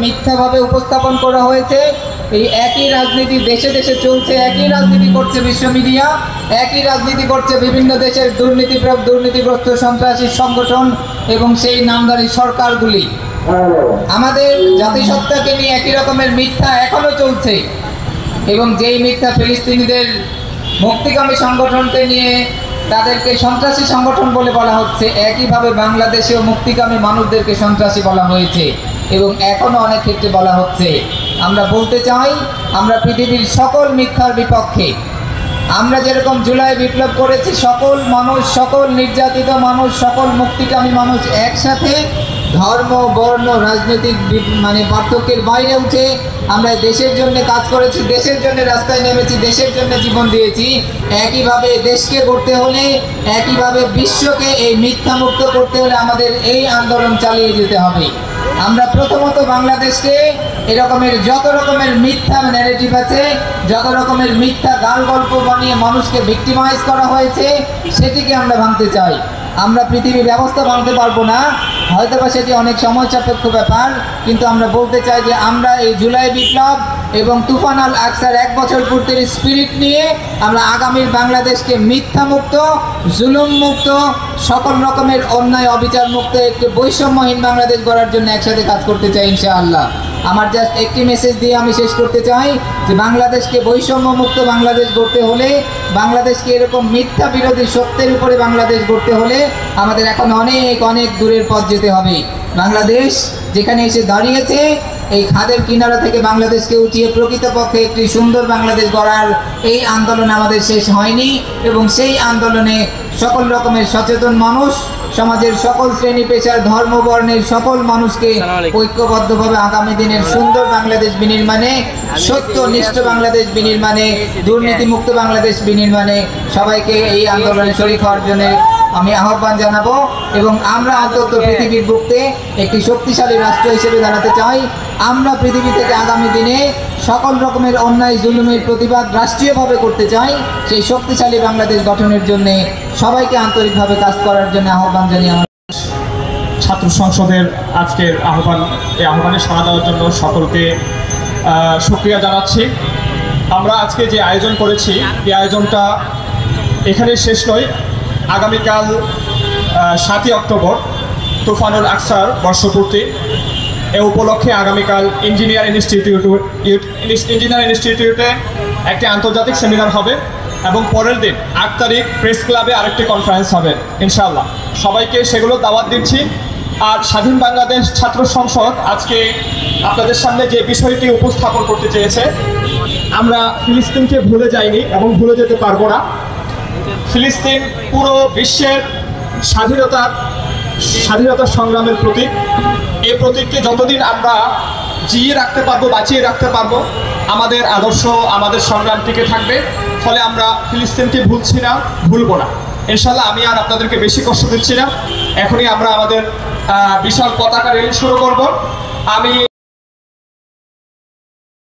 মিথ্যাভাবে উপস্থাপন করা হয়েছে। এই একই রাজনীতি দেশে দেশে চলছে, একই রাজনীতি করছে বিশ্ব মিডিয়া, একই রাজনীতি করছে বিভিন্ন দেশের দুর্নীতিগ্রস্ত সন্ত্রাসী সংগঠন এবং সেই নামধারী সরকারগুলি। আমাদের জাতিসত্তাকে নিয়ে একই রকমের মিথ্যা এখনো চলছে এবং যেই মিথ্যা ফিলিস্তিনিদের মুক্তিকামী সংগঠনকে নিয়ে তাদেরকে সন্ত্রাসী সংগঠন বলে বলা হচ্ছে, একইভাবে বাংলাদেশেও মুক্তিকামী মানুষদেরকে সন্ত্রাসী বলা হয়েছে এবং এখনও অনেক ক্ষেত্রে বলা হচ্ছে। আমরা বলতে চাই, আমরা পৃথিবীর সকল মিথ্যার বিপক্ষে। আমরা যেরকম জুলাই বিপ্লব করেছি, সকল মানুষ, সকল নির্যাতিত মানুষ, সকল মুক্তিকামী মানুষ একসাথে ধর্ম, বর্ণ, রাজনৈতিক পার্থক্যের বাইরে উঠে আমরা দেশের জন্য কাজ করেছি, দেশের জন্য রাস্তায় নেমেছি, দেশের জন্য জীবন দিয়েছি। একইভাবে দেশকে করতে হলে, একইভাবে বিশ্বকে এই মিথ্যা মুক্ত করতে হলে আমাদের এই আন্দোলন চালিয়ে যেতে হবে। আমরা প্রথমত বাংলাদেশকে এরকমের যত রকমের মিথ্যা ন্যারেটিভ আছে, যত রকমের মিথ্যা গাল গল্প বানিয়ে মানুষকে ভিক্টিমাইজ করা হয়েছে, সেটিকে আমরা ভাঙতে চাই। আমরা পৃথিবীর ব্যবস্থা ভাঙতে পারবো না, হয়তোবা সেটি অনেক সময় সাপেক্ষ ব্যাপার, কিন্তু আমরা বলতে চাই যে আমরা এই জুলাই বিপ্লব এবং তুফান আল আকসার 1 বছর পূর্তির স্পিরিট নিয়ে আমরা আগামীর বাংলাদেশকে মিথ্যা মুক্ত, জুলুম মুক্ত, সকল রকমের অন্যায় অবিচার মুক্ত একটি বৈষম্যহীন বাংলাদেশ গড়ার জন্য একসাথে কাজ করতে চাই ইনশাআল্লাহ। আমার জাস্ট একটি মেসেজ দিয়ে আমি শেষ করতে চাই যে বাংলাদেশকে বৈষম্য মুক্ত বাংলাদেশ গড়তে হলে, বাংলাদেশকে এরকম মিথ্যা বিরোধী সত্যের উপরে বাংলাদেশ গড়তে হলে আমাদের এখন অনেক অনেক দূরের পথ যেতে হবে। বাংলাদেশ যেখানে এসে দাঁড়িয়েছে, এই খাদের কিনারা থেকে বাংলাদেশকে উঠিয়ে প্রকৃতপক্ষে একটি সুন্দর বাংলাদেশ গড়ার এই আন্দোলন আমাদের শেষ হয়নি এবং সেই আন্দোলনে সকল রকমের সচেতন মানুষ, সমাজের সকল শ্রেণী পেশার, ধর্ম, বর্ণের সকল মানুষকে ঐক্যবদ্ধভাবে আগামী দিনের সুন্দর বাংলাদেশ বিনির্মাণে, সত্যনিষ্ঠ বাংলাদেশ বিনির্মাণে, দুর্নীতিমুক্ত বাংলাদেশ বিনির্মাণে সবাইকে এই আন্দোলনে শরীক হওয়ার জন্য আমি আহ্বান জানাবো এবং আমরা অন্তত পৃথিবীর বুকে একটি শক্তিশালী রাষ্ট্র হিসেবে দাঁড়াতে চাই। আমরা পৃথিবী থেকে আগামী দিনে সকল রকমের অন্যায় জুলুমের প্রতিবাদ রাষ্ট্রীয়ভাবে করতে চাই। সেই শক্তিশালী বাংলাদেশ গঠনের জন্য সবাইকে আন্তরিকভাবে কাজ করার জন্য আহ্বান জানিয়ে আমার ছাত্র সংসদের আজকের এই আহ্বানে সাড়া দেওয়ার জন্য সকলকে শুকরিয়া জানাচ্ছি। আমরা আজকে যে আয়োজন করেছি, এই আয়োজনটা এখানে শেষ নয়। আগামীকাল 7ই অক্টোবর তুফানুল আকসার বর্ষপূর্তি। এ উপলক্ষে আগামীকাল ইঞ্জিনিয়ার ইনস্টিটিউটে একটি আন্তর্জাতিক সেমিনার হবে এবং পরের দিন 8 তারিখ প্রেস ক্লাবে আরেকটি কনফারেন্স হবে ইনশাআল্লাহ। সবাইকে সেগুলো দাওয়াত দিচ্ছি। আর স্বাধীন বাংলাদেশ ছাত্র সংসদ আজকে আপনাদের সামনে যে বিষয়টি উপস্থাপন করতে চেয়েছে, আমরা ফিলিস্তিনকে ভুলে যাইনি এবং ভুলে যেতে পারবো না। ফিলিস্তিন পুরো বিশ্বের স্বাধীনতা সংগ্রামের প্রতীক। এই প্রতীককে যতদিন আমরা জিয়ে রাখতে পারবো, বাঁচিয়ে রাখতে পারবো, আমাদের আদর্শ, আমাদের সংগ্রাম টিকে থাকবে। ফলে আমরা ফিলিস্তিনকে ভুলছি না, ভুলবো না ইনশাল্লাহ। আমি আর আপনাদেরকে বেশি কষ্ট দিচ্ছি না। এখনই আমরা আমাদের বিশাল পতাকা র্যালি শুরু করব। আমি